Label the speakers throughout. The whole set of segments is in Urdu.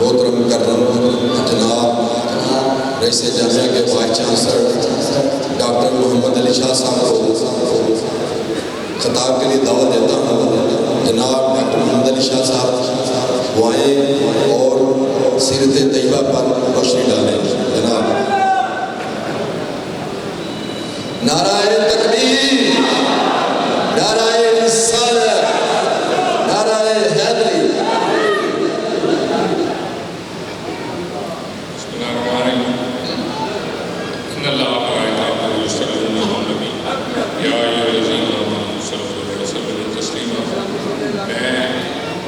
Speaker 1: محترم مکرم جناب رئیس جامعہ کے وائس چانسلر ڈاکٹر محمد علی شاہ صاحب کو خطاب کے لیے دعوت دیتا ہوں۔ جناب ڈاکٹر محمد علی شاہ صاحب وہ آئیں اور سیرت طیبہ پر روشنی ڈالیں۔ جناب نعرہ تکبیر، نعرہ رسالت، نعرہ حیدری۔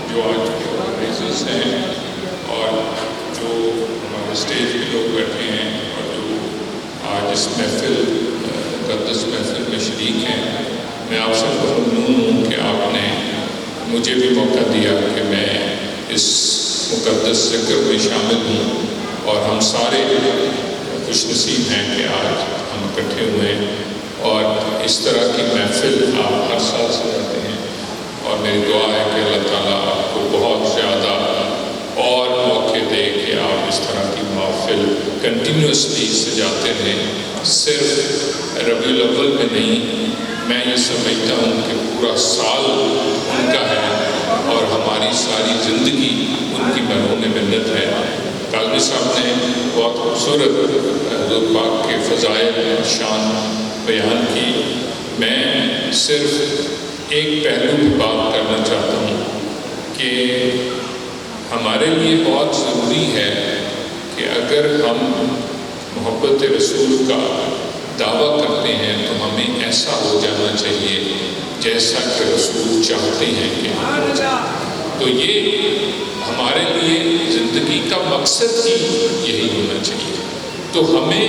Speaker 2: جو آج کے آرگنائزرز ہیں اور جو ہمارے اسٹیج پہ لوگ بیٹھے ہیں اور جو آج اس محفل مقدس محفل میں شریک ہیں، میں آپ سب کو ممنون ہوں کہ آپ نے مجھے بھی موقع دیا کہ میں اس مقدس ذکر میں شامل ہوں، اور ہم سارے خوش نصیب ہیں کہ آج ہم اکٹھے ہوئے ہیں اور اس طرح کی محفل آپ ہر سال سجاتے ہیں، اور میری دعا ہے کہ اللہ تعالیٰ آپ کو بہت زیادہ اور موقع دے کہ آپ اس طرح کی محفل کنٹینیوسلی سجاتے رہیں، صرف ربیع الاول میں نہیں۔ میں یہ سمجھتا ہوں کہ پورا سال ان کا ہے اور ہماری ساری زندگی ان کی مرہون منت ہے۔ کاظمی صاحب نے بہت خوبصورت حضور پاک کے فضائل شان بیان کی۔ میں صرف ایک پہلو کی بات کرنا چاہتا ہوں کہ ہمارے لیے بہت ضروری ہے کہ اگر ہم محبت رسول کا دعویٰ کرتے ہیں تو ہمیں ایسا ہو جانا چاہیے جیسا کہ رسول چاہتے ہیں کہ ہم۔ تو یہ ہمارے لیے زندگی کا مقصد ہی یہی ہونا چاہیے۔ تو ہمیں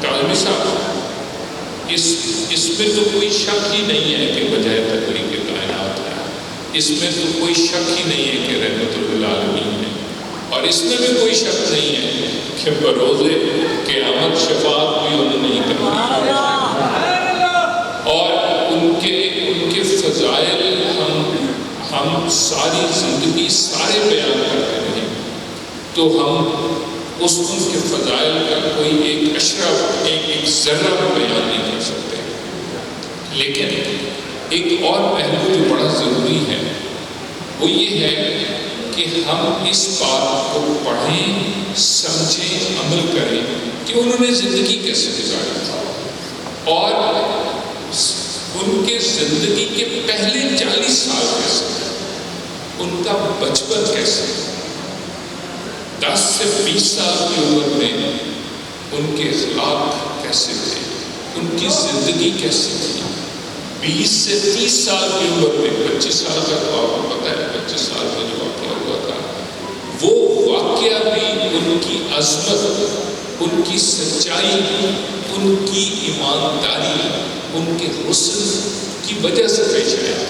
Speaker 2: کاظمی صاحب اس میں تو کوئی شک ہی نہیں ہے کہ بجائے تخلیق کائنات ہے، اس میں تو کوئی شک ہی نہیں ہے کہ رحمت للعالمین ہے، اور اس میں بھی کوئی شک نہیں ہے کہ بروز قیامت شفاعت بھی انہوں نے کرنی ہے، اور ان کے فضائل ہم ساری زندگی سارے بیان کرتے رہیں تو ہم اس ان کے فضائل کا کوئی ایک اشرف ایک ذرہ بیان نہیں کر سکتے۔ لیکن ایک اور پہلو جو بڑا ضروری ہے وہ یہ ہے کہ ہم اس بات کو پڑھیں، سمجھیں، عمل کریں کہ انہوں نے زندگی کیسے گزاری اور ان کے زندگی کے پہلے 40 سال کیسے، ان کا بچپن کیسے، 10 سے 20 سال کی عمر میں ان کے اخلاق کیسے تھے، ان کی زندگی کیسے تھی، 20 سے 30 سال کی عمر میں 25 سال کا تو آپ کو پتہ ہے 25 سال میں جو واقعہ ہوا تھا، وہ واقعہ بھی ان کی عظمت، ان کی سچائی، ان کی ایمانداری، ان کے حسن کی وجہ سے پیش آیا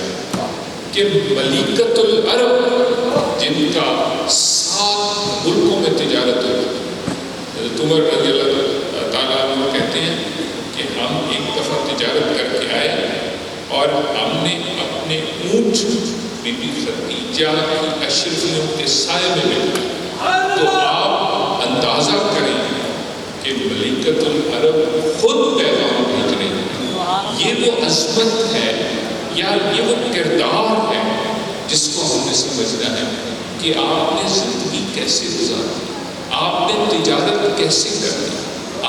Speaker 2: کہ ملکۃ العرب جن کا 7 ملکوں میں تجارت ہوئی، حضرت عمر رضی اللہ تعالیٰ عنہ کہتے ہیں کہ ہم ایک دفعہ تجارت کر کے آئے اور ہم نے اپنے اونٹ بی بی خدیجہ کی اشرفیوں کے سائے میں ملا، تو آپ اندازہ کریں کہ ملکۃ العرب خود پیغام بھیج رہے ہیں۔ یہ وہ عظمت ہے یا یہ وہ کردار ہے جس کو ہم نے سمجھنا ہے کہ آپ نے زندگی کیسے گزاری، آپ نے تجارت کیسے کرنی،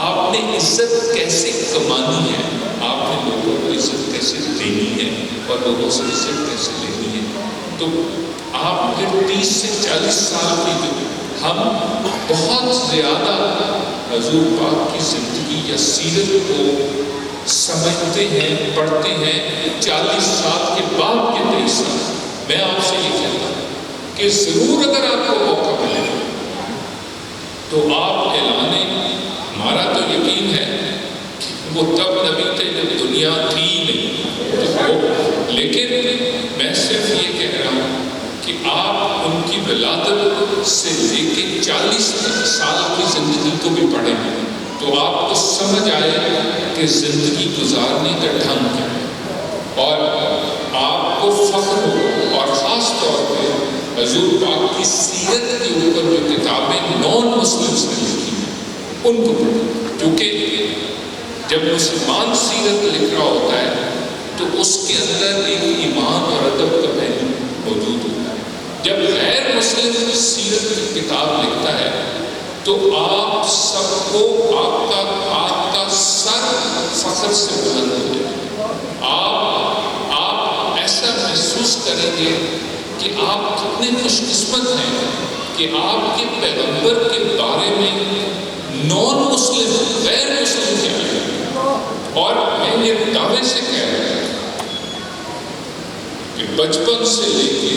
Speaker 2: آپ نے عزت کیسے کمانی ہے، آپ نے لوگوں کو عزت کیسے دینی ہے اور لوگوں سے عزت کیسے لینی ہے۔ تو آپ پھر 30 سے 40 سال کی ہم بہت زیادہ حضور پاک کی زندگی یا سیرت کو سمجھتے ہیں، پڑھتے ہیں 40 سال کے بعد کے 23 سال۔ میں آپ سے یہ کہتا ہوں کہ ضرور اگر آپ کو موقع ملے تو آپ اعلان، ہمارا تو یقین ہے کہ وہ تب نبی تھے جب دنیا تھی نہیں، لیکن میں صرف یہ کہہ رہا ہوں کہ آپ ان کی ولادت سے لے کے 40 سال کی زندگی کو بھی پڑھیں تو آپ کو سمجھ آئے کہ زندگی گزارنے کا ڈھنگ کیا ہے، اور آپ کو فخر ہو، اور خاص طور پہ حضور پاک کی سیرت کے اوپر جو کتابیں نان مسلمس نے لکھی ہیں ان کو پڑھیں، کیونکہ جب مسلمان سیرت لکھ رہا ہوتا ہے تو اس کے اندر ایک ایمان اور ادب کا پہلو موجود ہوتا ہے. جب غیر مسلم سیرت کی کتاب لکھتا ہے تو آپ سب کو آپ کا سر فخر سے بلند ہو جائے. آپ ایسا محسوس کریں گے کہ آپ کتنے خوش قسمت ہیں کہ آپ کے پیغمبر کے بارے میں نان مسلم غیر مسلم کیا ہے. اور میں یہ دعوے سے کہہ رہا ہوں کہ بچپن سے لے کے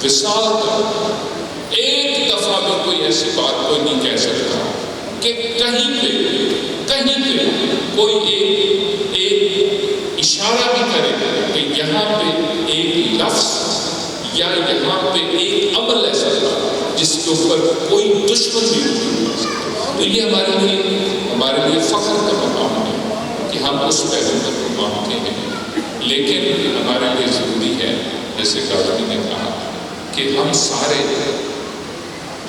Speaker 2: وصال تک ایک دفعہ بھی کوئی ایسی بات کوئی نہیں کہہ سکتا کہ کہیں پہ کوئی ایک اشارہ بھی کرے کہ یہاں پہ ایک لفظ یا یہاں پہ ایک عمل ایسا تھا جس کے اوپر کوئی دشمن بھی نہیں ہو سکتا. تو یہ ہمارے لیے فخر کا مقام ہے کہ ہم اس پیغمبر کو مانتے ہیں. لیکن ہمارے لیے ضروری ہے جیسے کاظمی نے کہا کہ ہم سارے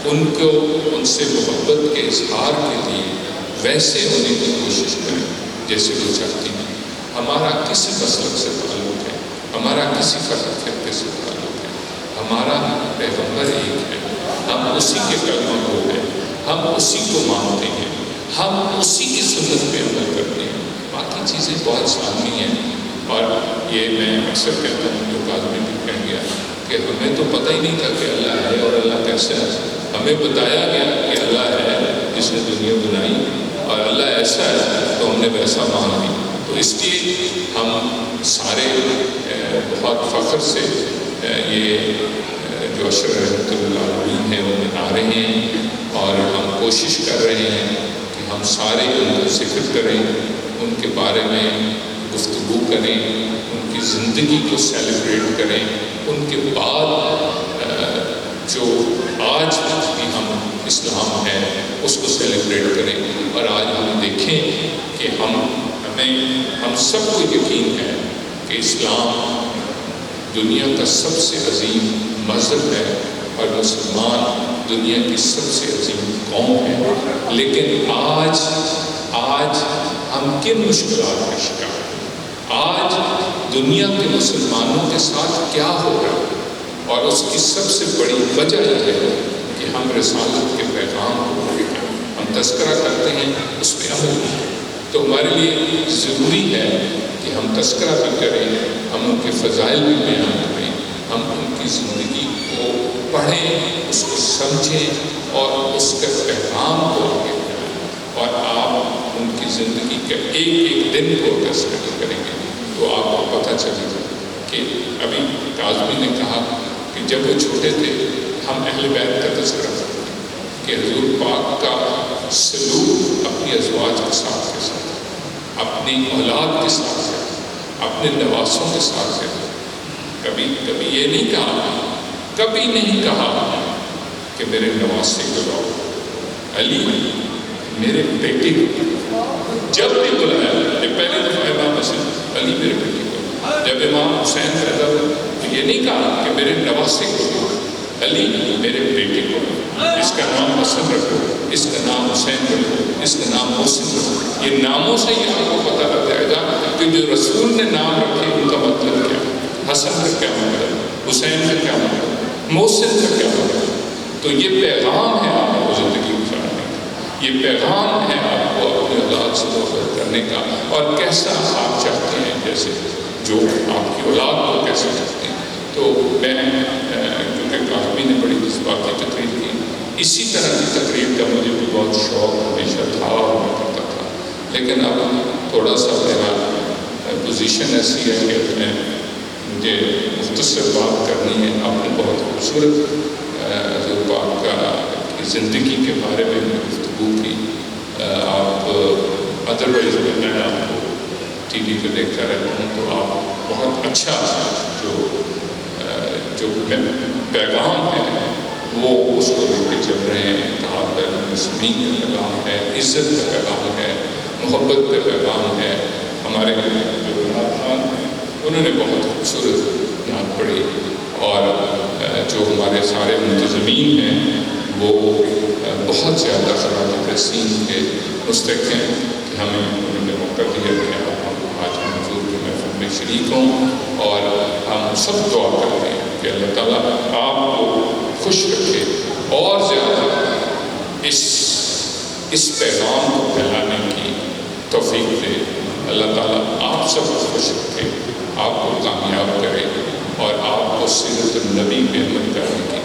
Speaker 2: ان سے محبت کے اظہار کے لیے ویسے ہونے کی کوشش کریں جیسے وہ چاہتی ہیں. ہمارا کسی مسلک سے تعلق ہے، ہمارا کسی فرقے سے تعلق ہے، ہمارا پیغمبر ایک ہے، ہم اسی کے پیغام کو ہیں، ہم اسی کو مانتے ہیں، ہم اسی کی سنت پہ عمل کرتے ہیں. باقی چیزیں بہت سامنے ہیں. اور یہ میں اکثر کہتا ہوں جو کاظمی بھی کہہ گیا کہ ہمیں تو پتہ ہی نہیں تھا کہ اللہ ہے اور اللہ کیسا ہے. ہمیں بتایا گیا کہ اللہ ہے جس نے دنیا بنائی اور اللہ ایسا ہے تو ہم نے ویسا مان لی. تو اس لیے ہم سارے بہت فخر سے یہ جو عشر رحمۃ اللہ علیہ ہیں وہ منا رہے ہیں اور ہم کوشش کر رہے ہیں کہ ہم سارے ان کا ذکر کریں، ان کے بارے میں گفتگو کریں، ان کی زندگی کو سیلیبریٹ کریں. ان کے بعد جو آج بھی ہم اسلام ہے اس کو سیلیبریٹ کریں. اور آج ہم دیکھیں کہ ہم سب کو یقین ہے کہ اسلام دنیا کا سب سے عظیم مذہب ہے اور مسلمان دنیا کی سب سے عظیم قوم ہے. لیکن آج ہم کن مشکلات کا شکار ہیں؟ آج دنیا کے مسلمانوں کے ساتھ کیا ہو رہا ہے؟ اور اس کی سب سے بڑی وجہ یہ ہے کہ ہم رسالت کے پیغام کو ہم تذکرہ کرتے ہیں، اس پہ عمل نہیں. تو ہمارے لیے ضروری ہے کہ ہم تذکرہ بھی کریں، ہم ان کے فضائل بھی بیان کریں، ہم ان کی زندگی کو پڑھیں، اس کو سمجھیں اور اس کے پیغام کو آگے بڑھائیں. اور آپ ان کی زندگی کے ایک دن کو تذکرہ کریں گے تو آپ کو پتہ چلے گا کہ ابھی کاظمی نے کہا کہ جب وہ چھوٹے تھے ہم اہل بیت کا تذکرہ کرتے ہیں کہ حضور پاک کا سلوک اپنی ازواج کے ساتھ اپنی اولاد کے ساتھ اپنے نواسوں کے ساتھ کبھی یہ نہیں کہا کہ میرے نواسے کو لاؤ، علی میرے بیٹے کو. جب بھی بلایا جب پہلے دفعہ امام حسن علی میرے بیٹے کو، جب امام حسین پیدا ہوا تو یہ نہیں کہا کہ میرے نواسے کو، علی میرے بیٹے کو، اس کا نام حسن رکھو، اس کا نام حسین رکھو، اس کا نام محسن رکھو. یہ ناموں سے ہی آپ کو پتہ لگ جائے گا کہ جو رسول نے نام رکھے ان کا مطلب کیا ہے. حسن کا کیا مطلب، حسین کا کیا مطلب، محسن کا کیا مطلب. تو یہ پیغام ہے آپ کو زندگی گزارنے کا، یہ پیغام ہے آپ کو اپنے اولاد سے محبت کرنے کا. اور کیسا آپ چاہتے ہیں جیسے جو آپ کی اولاد کو کیسے چاہتے ہیں. تو میں کیونکہ کاظمی نے بڑی جذباتی تقریر کی، اسی طرح کی تقریر کا مجھے بھی بہت شوق ہمیشہ تھا اور میں کرتا تھا. لیکن اب تھوڑا سا میرا پوزیشن ایسی ہے کہ مجھے مختصر بات کرنی ہے. آپ نے بہت خوبصورت حضور پاک کا زندگی کے بارے میں گفتگو کی. آپ ادروائز میں آپ کو ٹی وی پہ دیکھتا رہتا ہوں تو آپ بہت اچھا جو پیغام ہے وہ اس کو لے کے چل رہے ہیں. اتحاد بین المسلمین کا پیغام ہے، عزت کا پیغام ہے، محبت کا پیغام ہے. ہمارے جو نعت خان ہیں انہوں نے بہت خوبصورت نعت پڑھی اور جو ہمارے سارے منتظمین ہیں وہ بہت زیادہ خراج تحسین کے مستحق ہیں کہ ہمیں انہوں نے موقع دیا کہ ہم آج حضور کے محفل میں شریک ہوں، اور ہم سب دعا کرتے ہیں کہ اللہ تعالیٰ آپ کو خوش رکھے اور زیادہ اس پیغام کو پھیلانے کی توفیق دے۔ اللہ تعالیٰ آپ سب کو خوش رکھے، آپ کو کامیاب کرے اور آپ کو سیرت النبی پہ عمل کرنے کی